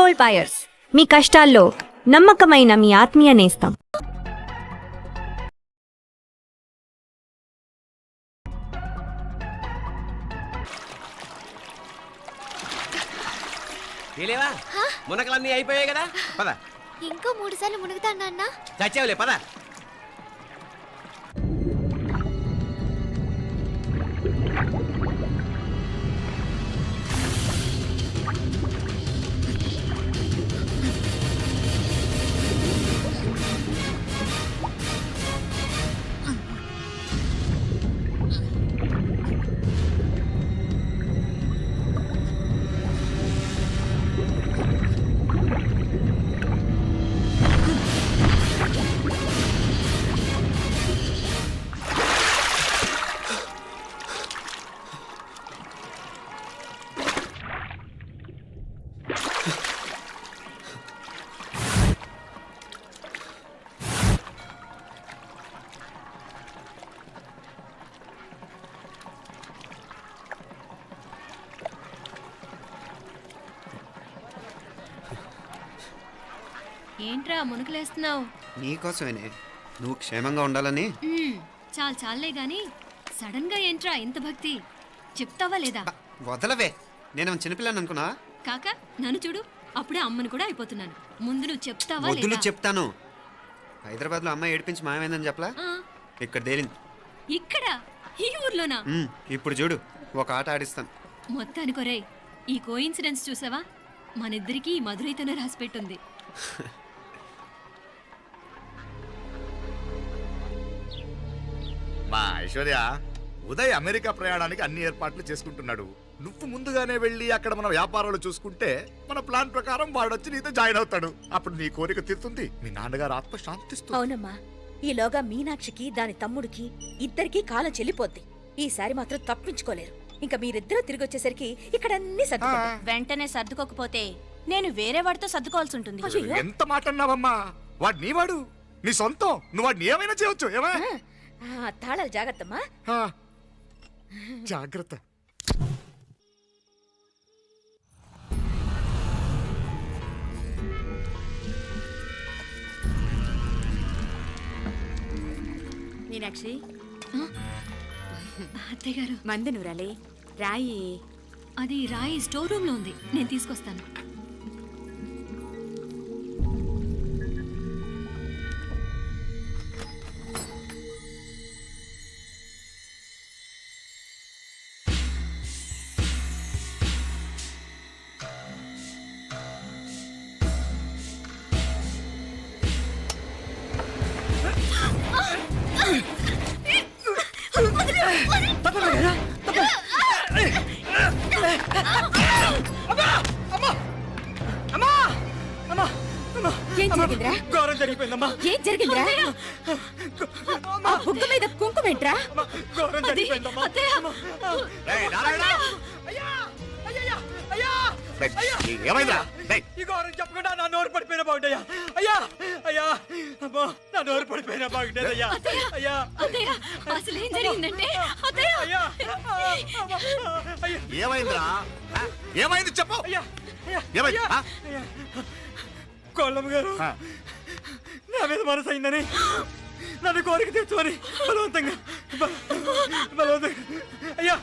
Gold buyers, మీ కష్టాల్లో నమ్మకమైన మీ ఆత్మీయ నేస్తం. మునకలన్నీ అయిపోయాయి కదా, పద. ఇంకో 3 సార్లు మునుగుతాను నాన్న. చచ్చావులే, పద. ఏంట్రా మునుకులేస్తున్నావు? నీకోసమేనే, నువ్వు క్షేమంగా ఉండాలని. చాలే గాని సడన్ గా ఏంట్రా ఇంత భక్తి? చెప్తావా లేదా? వదలవే, నేను చిన్నపిల్లని అనుకున్నా. కాక నన్ను చూడు, అప్పుడే అమ్మని కూడా అయిపోతున్నాను. ముందు నువ్వు చెప్తావా వదులు, లేదా? చెప్తాను. హైదరాబాద్ లో అమ్మాయి ఏడిపించి మాయమైందని చెప్పలా, ఇక్కడ తేలింది. ఇక్కడ ఈ ఊర్లోనా? ఇప్పుడు చూడు, ఒక ఆట ఆడిస్తాను. మొత్తానికి ఒరేయ్, ఈ కోయిన్సిడెన్స్ చూసావా? మనిద్దరికి ఈ మధురైతోనే రాసిపెట్టుంది. మా ఐశ్వర్య, ఉదయ్ అమెరికా ప్రయాణానికి అన్ని ఏర్పాట్లు చేసుకుంటున్నాడు. నువ్వు ముందుగానే వెళ్ళి అక్కడ మన వ్యాపారాలు చూసుకుంటే మన ప్లాన్ ప్రకారం వాడొచ్చి నీతో జాయిన్ అవుతాడు. అప్పుడు నీ కోరిక తీరుతుంది, మీ నాన్నగారు ఆత్మ శాంతిస్తుంది. అవునమ్మా, ఈలోగా మీనాక్షికి దాని తమ్ముడికి ఇద్దరికి కాలం చెల్లిపోద్ది. ఈసారి మాత్రం తప్పించుకోలేరు. ఇంకా మీరిద్దరూ తిరిగి వచ్చేసరికి ఇక్కడ అన్ని సర్దుకుంటాయి. వెంటనే సర్దుకోకపోతే నేను వేరే వాడితో సర్దుకోవాల్సి ఉంటుంది. ఎంత మాట అన్నావమ్మా? వాడు నీ వాడు, నీ సొంతం. నువ్వు వాడిని ఏమైనా చేయొచ్చు. ఏమా తాళాలు జాగ్రత్తమ్మా. జాగ్రత్త. మీనాక్షి, అత్తయ్య గారు, మందు నూరాలి. రాయి అది రాయి స్టోర్ రూమ్ లో ఉంది, నేను తీసుకొస్తాను. ఏం జరిగిందిరా? ఘోరం జరిగిపోయిందమ్మా. ఏం జరిగిందిరా? ఆ బుగ్గ మీద కుంకుమేంట్రా? ఘోరం జరిగిపోయిందమ్మా. ఏమైందా? ఈ ఘోరం చెప్పకుండా నా నోరు పడిపోయిన బాగుంటాయా? అయ్యా, అయ్యా, అమ్మా, నా నోరు పడిపోయిన బాగుంటేదయ్యా. అయ్యా, అత్తయ్య, అసలు ఏం జరిగిందంటే అత్తయ్య, అయ్యా, ఏమైందిరా? ఏమైంది చెప్పు. అయ్యా, ఏమైంది? అయ్యా, కోళ్ళమ్మ గారు నా మీద మనసు అయిందని నన్ను కోరిక తెచ్చుకొని బలవంతంగా అయ్యా,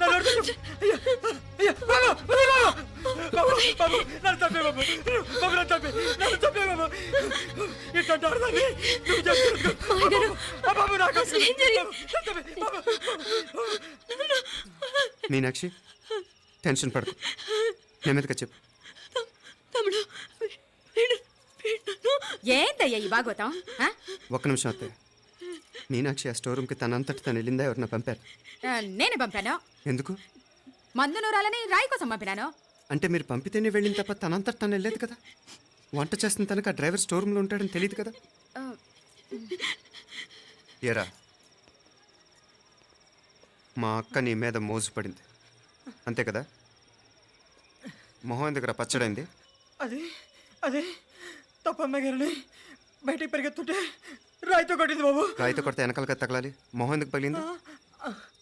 నా నోరు తెచ్చు. అయ్యా, అయ్యా, బాబు, బాబు, బాబు, నన్ను చంపే బాబు, బాబు, నన్ను చంపే బాబు. ఇట్లాంటి ఆడదాన్ని నువ్వు చెప్తున్నావు బాబు. నాకు మీనాక్షి, టెన్షన్ పడకు, నెమ్మదిగా చెప్పు. ఏందయ్యా ఈ భాగవతం? ఒక్క నిమిషం అత్తయ్య. మీనాక్షి ఆ స్టోర్ రూమ్కి తనంతటి తను వెళ్ళిందా, ఎవరిన పంపారు? నేనే పంపాను. ఎందుకు? మందు నూరాలని రాయి కోసం పంపినాను. అంటే మీరు పంపితేనే వెళ్ళిన తప్ప తనంతటి తను వెళ్ళలేదు కదా. వంట చేస్తున్న తనకు ఆ డ్రైవర్ స్టోర్ రూమ్లో ఉంటాడని తెలియదు కదా. ఏరా, మా అక్క నీ మీద మోజు పడింది అంతే కదా. మొహం ఎందుకురా పచ్చడైంది? అది తప్పమ్మ గారిని బయటికి పరిగెత్తుంటే రాయితో కొట్టింది బాబు. రాయితో కొడితే వెనకాలగా తగలాలి, మొహం ఎందుకు పగిలింది?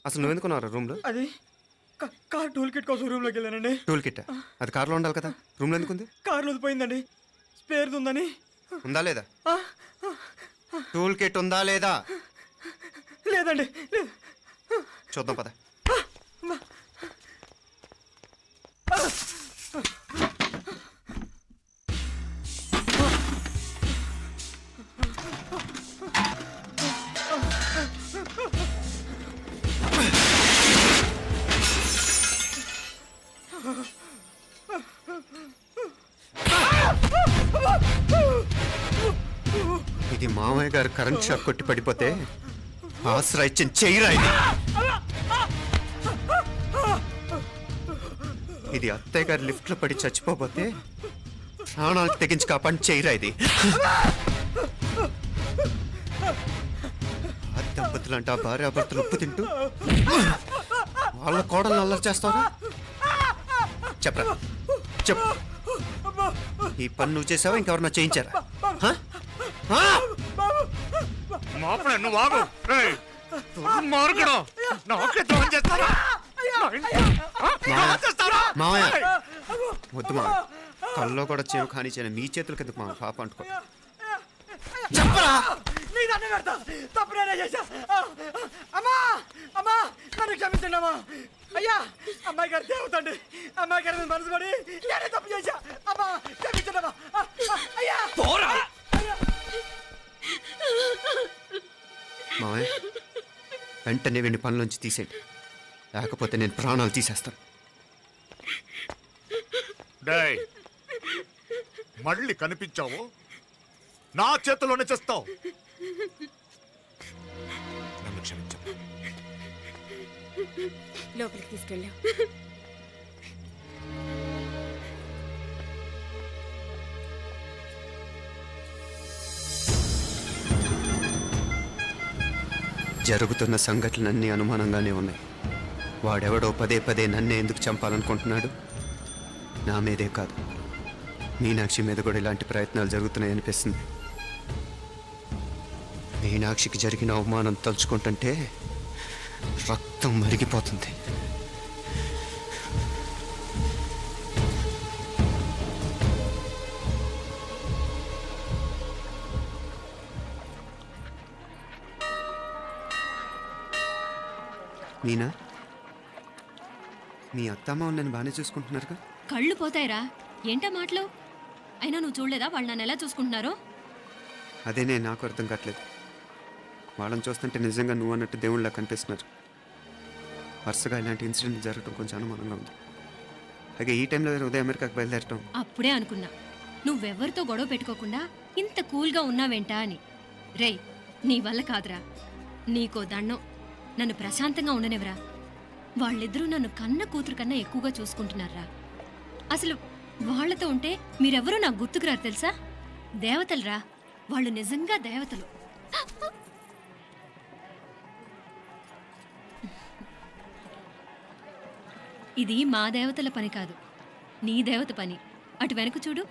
అసలు నువ్వు ఎందుకున్నావు రూమ్లో? అది కార్ టూల్ కిట్ కోసం రూమ్లోకి వెళ్ళానండి. టూల్ కిట్ అది కార్లో ఉండాలి కదా, రూమ్లో ఎందుకు ఉంది? కార్లో పోయిందండి, స్పేర్ ఉందని. ఉందా లేదా? టూల్ కిట్ ఉందా లేదా లేదండి, లేదు. చూద్దాం పద. ఇది మామయ్య గారు కరెంట్ షాక్ కొట్టి పడిపోతే ఆసరా ఇచ్చిన చెయ్యిరా ఇది. ఇది అత్తయ్య గారు లిఫ్ట్ లో పడి చచ్చిపోతే ప్రాణాలకు తెగించి కాపాడి చెయ్యిరా ఇది. ఆ దంపతులంట భార్యాభర్తలు ఉప్పు తింటూ వాళ్ళ కోడలు అల్లరి చేస్తారా? చెప్పరా చెప్పు. ఈ పని నువ్వు చేసావా, ఇంకెవరన్నా చేయించారా? హ? హ? మాపడే నువ్వు ఆగు. రేయ్, దుర్మార్గుడు. నాకే ద్రోహం చేస్తారా? మావయ్య వద్దు మావయ్య, కల్లో కూడా చేవు కానీ చేయను మీ చేతుల కిందకు మా పాప అంటుకో. చెప్పరా? నీ దండం పెడతా, తప్పు నేనే చేశా. అమ్మా అమ్మా, నన్ను క్షమించండి అమ్మా. అయ్యా, అమ్మాయి గారు దేవతండి, అమ్మాయి గారి మీద మనసు పడి నేనే తప్పు చేశా. అమ్మా క్షమించండి అమ్మా. అయ్యా మావయ్య వెంటనే వెండి పనులోంచి తీసేయండి, లేకపోతే నేను ప్రాణాలు తీసేస్తాను. డేయ్, మళ్ళీ కనిపించావు నా చేతిలోనే చేస్తావు. నన్ను క్షమించు. లోపలికి తీసుకెళ్ళాం. జరుగుతున్న సంఘటనలన్నీ అనుమానంగానే ఉన్నాయి. వాడెవడో పదే పదే నన్నే ఎందుకు చంపాలనుకుంటున్నాడు? నా మీదే కాదు, మీనాక్షి మీద కూడా ఇలాంటి ప్రయత్నాలు జరుగుతున్నాయి అనిపిస్తుంది. మీనాక్షికి జరిగిన అవమానం తలుచుకుంటుంటే రక్తం మరిగిపోతుంది. మీనా, మీ అత్తమ్మ నన్ను బాగానే చూసుకుంటున్నారుగా? కళ్ళు పోతాయిరా, ఏంటా మాటలు? అయినా నువ్వు చూడలేదా వాళ్ళు నన్ను ఎలా చూసుకుంటున్నారో? అదేనే నాకు అర్థం కావట్లేదు. వాళ్ళని చూస్తుంటే నిజంగా నువ్వు అన్నట్టు దేవుళ్ళ కనిపిస్తున్నారు. వరుసగా ఇలాంటి ఇన్సిడెంట్ జరగడం కొంచెం అనుమానంగా ఉంది. అలాగే ఈ టైంలో ఉదయం అమెరికాకు బయలుదేరటం. అప్పుడే అనుకున్నా నువ్వెవరితో గొడవ పెట్టుకోకుండా ఇంత కూల్గా ఉన్నావేంటా అని. రేయ్, నీ వల్ల కాదురా, నీకో దండం, నన్ను ప్రశాంతంగా ఉండనివ్వరా. వాళ్ళిద్దరూ నన్ను కన్న కూతురు కన్నా ఎక్కువగా చూసుకుంటున్నారా. అసలు వాళ్లతో ఉంటే మీరెవరూ నాకు గుర్తుకురారు తెలుసా? దేవతలురా, వాళ్ళు నిజంగా దేవతలు. ఇది మా దేవతల పని కాదు, నీ దేవత పని. అటు వెనక చూడు.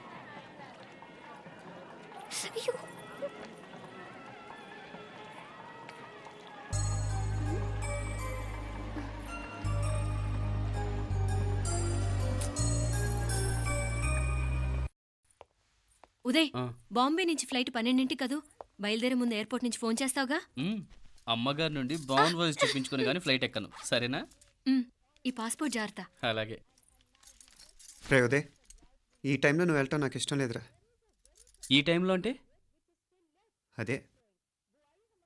ఉదయ్, బాంబే నుంచి ఫ్లైట్ 12ంటికి కదూ. బయలుదేరే ముందు ఎయిర్పోర్ట్ నుంచి ఫోన్ చేస్తావుగా? అమ్మగారి నుండి బాండ్ వాయిస్ చూపించుకుని కానీ ఫ్లైట్ ఎక్కను, సరేనా? ఈ పాస్పోర్ట్ జాగ్రత్త. అలాగే. రే ఉదయ్, ఈ టైంలో నువ్వు వెళ్ళటం నాకు ఇష్టం లేదురా. ఈ టైంలో అంటే? అదే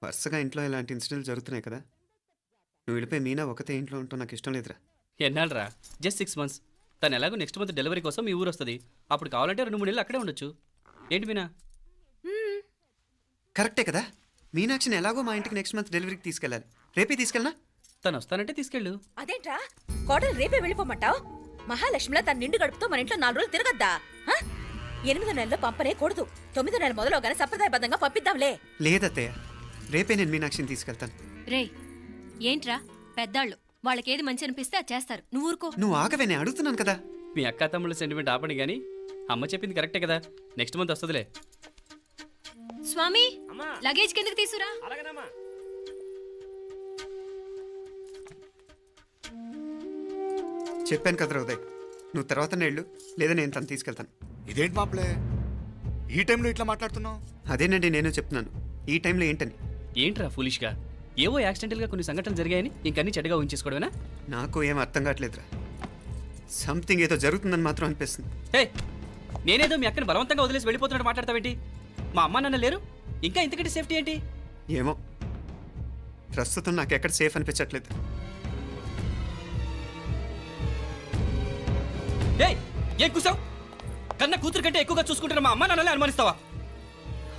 వరుసగా ఇంట్లో ఇలాంటి ఇన్సిడెంట్లు జరుగుతున్నాయి కదా, నువ్వు వెళ్ళిపోయి మీనా ఒకతే ఇంట్లో ఉంటావు నాకు ఇష్టం లేదురా. ఎన్నాళ్ళరా? Just 6 months. తను ఎలాగో నెక్స్ట్ మంత్ డెలివరీ కోసం మీ ఊరు వస్తుంది. అప్పుడు కావాలంటే 2-3 నెలలు అక్కడే ఉండొచ్చు. ఏంటి మీనా? కరెక్టే కదా, మీనాక్షిని ఎలాగో మా ఇంటికి నెక్స్ట్ మంత్ డెలివరీకి తీసుకెళ్ళాలి. రేపే తీసుకెళ్ళనా? తను వస్తానంటే తీసుకెళ్ళు. అదేంట్రా, కోడలు రేపే వెళ్ళిపోమంటావు? మహాలక్ష్మిలా తన నిండు గడుపుతో మన ఇంట్లో 4 రోజులు తిరగద్దా? 8వ నెలలో పంపనే కూడదు. 9వ నెల మొదలుగానే సంప్రదాయబద్ధంగా పంపిద్దాంలే. లేదత్తయ్య, రేపే నేను మీనాక్షిని తీసుకెళ్తాను. రేయ్, ఏంట్రా పెద్దాళ్ళు, వాళ్ళకేది మంచి అనిపిస్తే అది చేస్తారు. నువ్వు ఊరుకో. నువ్వు ఆగవే, నేను అడుగుతున్నాను కదా. మీ అక్క తమ్ముళ్ళ సెంటిమెంట్ ఆపండి కానీ అమ్మ చెప్పింది కరెక్టే కదా, నెక్స్ట్ మంత్ వస్తుందిలే. స్వామి, లగేజ్ కిందకి తీసురా. చెప్పాను కదరా ఉదయ్, నువ్వు తర్వాత నేళ్ళు లేదా నేను తను తీసుకెళ్తాను. ఇదేంటి మాప్లే ఈ టైంలో ఇట్లా మాట్లాడుతున్నావు? అదేనండి నేను చెప్తున్నాను, ఈ టైంలో ఏంటని. ఏంట్రా ఫులిష్గా ఏవో యాక్సిడెంటల్గా కొన్ని సంఘటనలు జరిగాయని ఇంకన్నీ చెడ్డగా ఉంచేసుకోవడమేనా? నాకు ఏం అర్థం కావట్లేదురా. సంథింగ్ ఏదో జరుగుతుందని మాత్రం అనిపిస్తుంది. హే, నేనేదో మీ అక్కని బలవంతంగా వదిలేసి వెళ్ళిపోతున్నట్టు మాట్లాడతావేంటి? మా అమ్మ నాన్న లేరు, ఇంకా ఇంతకంటే సేఫ్టీ ఏంటి? ఏమో, ప్రస్తుతం నాకు ఎక్కడ సేఫ్ అనిపించట్లేదు. ఏయ్, ఏం కూసావు? కన్న కూతురు కంటే ఎక్కువగా చూసుకుంటున్న మా అమ్మ నాన్నలే అనుమానిస్తావా?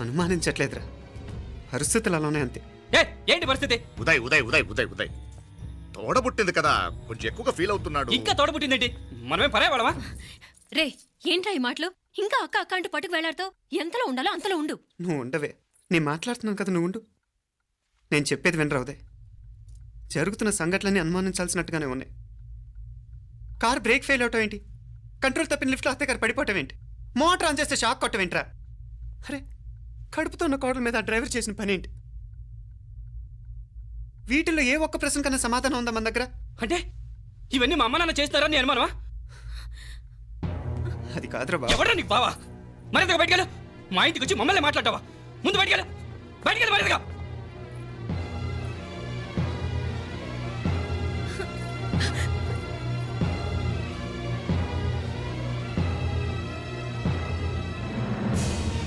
అనుమానించట్లేదురా, పరిస్థితులు అలానే అంతే. ఏ ఏంటి పరిస్థితి? ఉదయ్ ఉదయ్ ఉదయ్ ఉదయ్ ఉదయ్ తోడబుట్టింది కదా, కొంచెం ఎక్కువగా ఫీల్ అవుతున్నాడు. ఇంకా తోడబుట్టిందేంటి? మనమే పరాయవాడమా? రే ఏంట్రా ఈ మాటలు? ఇంకా అక్క అక్క అంటూ పట్టుకు వెళ్లాడుతో ఎంతలో ఉండాలో అంతలో ఉండు. నువ్వు ఉండవే, నేను మాట్లాడుతున్నాను కదా, నువ్వు ఉండు. నేను చెప్పేది వినరా ఉదయ్, జరుగుతున్న సంఘటనలన్నీ అనుమానించాల్సినట్టుగానే ఉన్నాయి. కార్ బ్రేక్ ఫెయిల్ అవటం ఏంటి? కంట్రోల్ తప్పిన లిఫ్ట్లో అత్తే గారు పడిపోవటం ఏంటి? మోటార్ ఆన్ చేస్తే షాక్ కొట్టం ఏంట్రా? అరే, కడుపుతో ఉన్న కోడల మీద ఆ డ్రైవర్ చేసిన పని ఏంటి? వీటిల్లో ఏ ఒక్క ప్రశ్న కన్నా సమాధానం ఉందా మన దగ్గర? అంటే ఇవన్నీ మా అమ్మ నాన్న చేస్తారా నీ అనుమానమా? అది కాదురా బాబు. ఎవరా నీకు బావా? మరింతగా బయటకెళ్ళు. మా ఇంటికి వచ్చి మమ్మల్ని మాట్లాడతావా? ముందు బయటకెళ్ళు, బయటకెళ్ళు మరింతగా.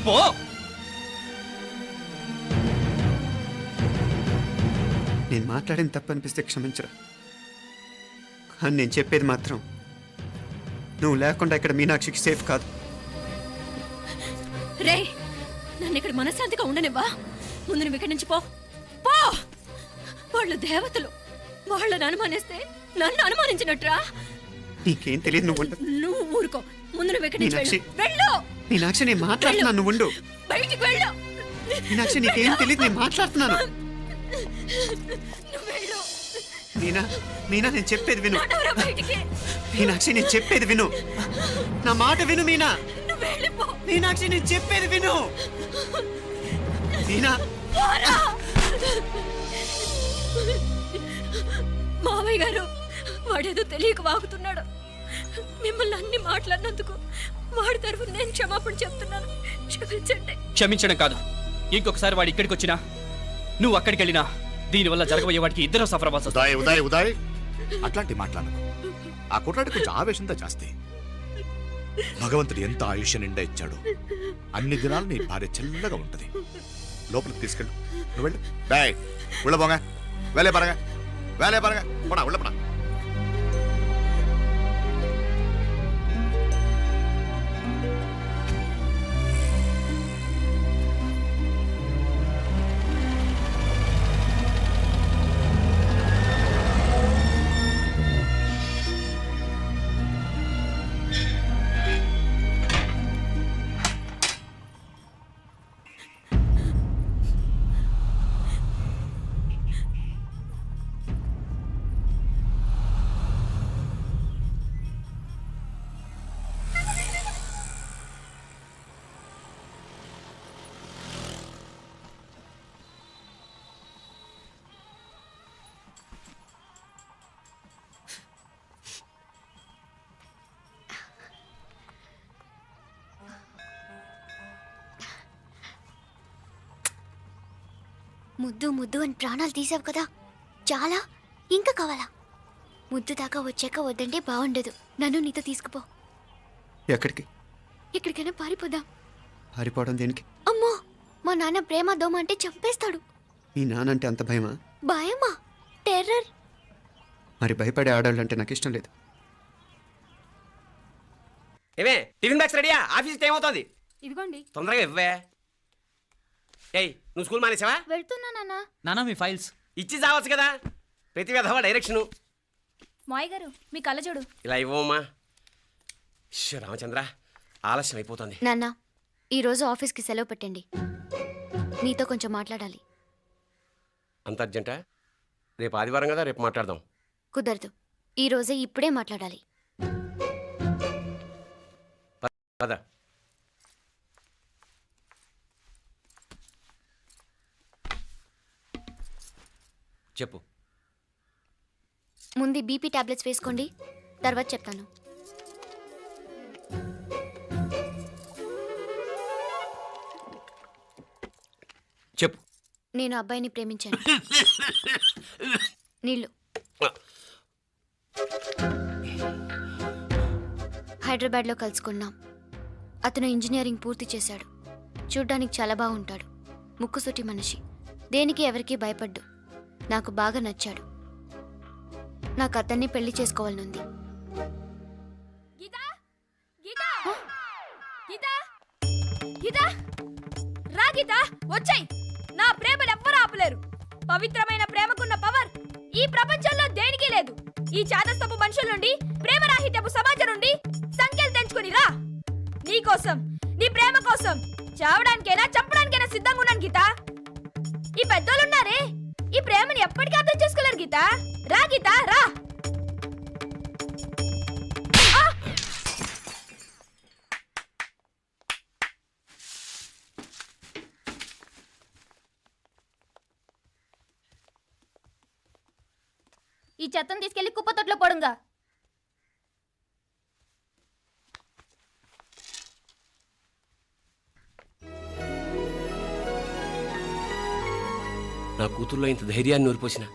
పో. నేను మాట్లాడిన తప్పు అనిపిస్తే క్షమించరా, కానీ నేను చెప్పేది మాత్రం నువ్వు లేకుండా ఇక్కడ మీనాక్షికి సేఫ్ కాదు. రే నన్ను ఇక్కడ మనశ్శాంతిగా ఉండనివ్వా. ముందు నువ్వు ఇక్కడి నుంచి పో పో. వాళ్ళు దేవతలు, వాళ్ళని అనుమానిస్తే నన్ను అనుమానించినట్రా. నీకేం తెలియదు, నువ్వు ఉండు. నువ్వు ఊరుకో. ముందు నువ్వు ఇక్కడి నుంచి మీనాక్షి. వెళ్ళు. మీనాక్షి, నేను మాట్లాడుతున్నాను, నువ్వు ఉండు. బయటికి వెళ్ళు. మీనాక్షి, నీకేం తెలియదు, నేను మాట్లాడుతున్నాను. నువ్వు వెళ్ళు. మీనా, మీనా, నేను చెప్పేది విను. నడవరా బయటికి. మీనాక్షి, నేను చెప్పేది విను, నా మాట విను. మీనా, నువ్వు వెళ్ళిపో. మీనాక్షి, నేను చెప్పేది విను. మీనా, పోరా. మావయ్య గారు, వాడేదో తెలియక వాగుతున్నాడు. మిమ్మల్ని అన్ని మాట్లాడినందుకు వాడి తరఫున నేను క్షమాపణ చెప్తున్నాను. క్షమించండి. క్షమించడం కాదు, ఇంకొకసారి వాడు ఇక్కడికి వచ్చినా నువ్వు అక్కడికి వెళ్ళినా దీనివల్ల జరగబోయే వాడికి ఇద్దరు సఫర్ అవ్వాల్సి వస్తుంది. ఉదయ్ ఉదయ్ ఉదయ్ అట్లాంటి మాట్లాడకు. ఆ కుట్రాడి కొంచెం ఆవేశంతో జాస్తి. భగవంతుడు ఎంత ఆయుష్య నిండా ఇచ్చాడు. అన్ని దినాలు నీ భార్య చల్లగా ఉంటది. లోపలికి తీసుకెళ్ళు, నువ్వు వెళ్ళు. బాయ్ ఉళ్ళ పోగా, వేలే పరగా, వేలే పరగా, పోడా ఉళ్ళ పడా. ముద్దు ముద్దు అని ప్రాణాలు తీసావు కదా, చాలా ఇంకా కావాలా? ముద్దు దాకా వచ్చాక వద్దంటే బాగుండదు. నన్ను నీతో తీసుకుపో. ఎక్కడికి? ఎక్కడికైనా పారిపోదాం. పారిపోవడం దేనికి? అమ్మో, మా నాన్న ప్రేమ దోమ అంటే చంపేస్తాడు. మీ నానంటే అంత భయమా? భయమా? టెర్రర్. మరి భయపడే ఆడాళ్ళు అంటే నాకు ఇష్టం లేదు. ఏమే టిఫిన్ బ్యాగ్స్ రెడీయా? ఆఫీస్ టైం అవుతుంది. ఇదిగోండి. తొందరగా ఇవ్వే. ఏయ్ నువ్వు స్కూల్ మానేసావా? వెళ్తున్నా నాన్న. నానా మీ ఫైల్స్ ఇచ్చి చావచ్చు కదా. ప్రతి విధవా డైరెక్షను. మాయ్ గారు మీ కళ్ళజోడు. ఇలా ఇవ్వమ్మా. రామచంద్ర ఆలస్యం అయిపోతుంది. నాన్న, ఈరోజు ఆఫీస్కి సెలవు పెట్టండి. నీతో కొంచెం మాట్లాడాలి. అంత అర్జెంటా? రేపు ఆదివారం కదా, రేపు మాట్లాడదాం. కుదరదు, ఈరోజే ఇప్పుడే మాట్లాడాలి. పద. చెప్పు. ముందు బీపీ టాబ్లెట్స్ వేసుకోండి, తర్వాత చెప్తాను. చెప్పు. నేను అబ్బాయిని ప్రేమించాను. నీళ్ళు. హైదరాబాద్లో కలుసుకున్నాం. అతను ఇంజనీరింగ్ పూర్తి చేశాడు. చూడ్డానికి చాలా బాగుంటాడు. ముక్కుసూటి మనిషి. దేనికి ఎవరికీ భయపడ్డు. నాకు బాగా నచ్చాడు. నాకు అతన్ని పెళ్లి చేసుకోవాలనుంది. వచ్చాయి. నా ప్రేమను ఎవ్వరూ ఆపలేరు. పవిత్రమైన ప్రేమకున్న పవర్ ఈ ప్రపంచంలో దేనికి లేదు. ఈ చాదస్తపు మనుషుల నుండి, ప్రేమరాహిత్యపు సమాజం నుండి సంఖ్యలు తెంచుకుని రా. నీ కోసం, నీ ప్రేమ కోసం చావడానికైనా చంపడానికైనా సిద్ధంగా ఉన్నాను గీత. ఈ పెద్దోళ్ళున్నారే, ఈ ప్రేమని ఎప్పటికీ అర్థం చేసుకోలేరు గీత. రా గీత, రా. ఈ చెత్తను తీసుకెళ్లి కుప్పతొట్లో పొడుంగా. నా కూతుర్లో ఇంత ధైర్యాన్ని నూరిపోసిన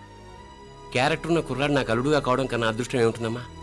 క్యారెక్టర్ ఉన్న కుర్రాడు నాకు అల్లుడుగా కావడం కన్నా అదృష్టం ఏముంటుందమ్మా?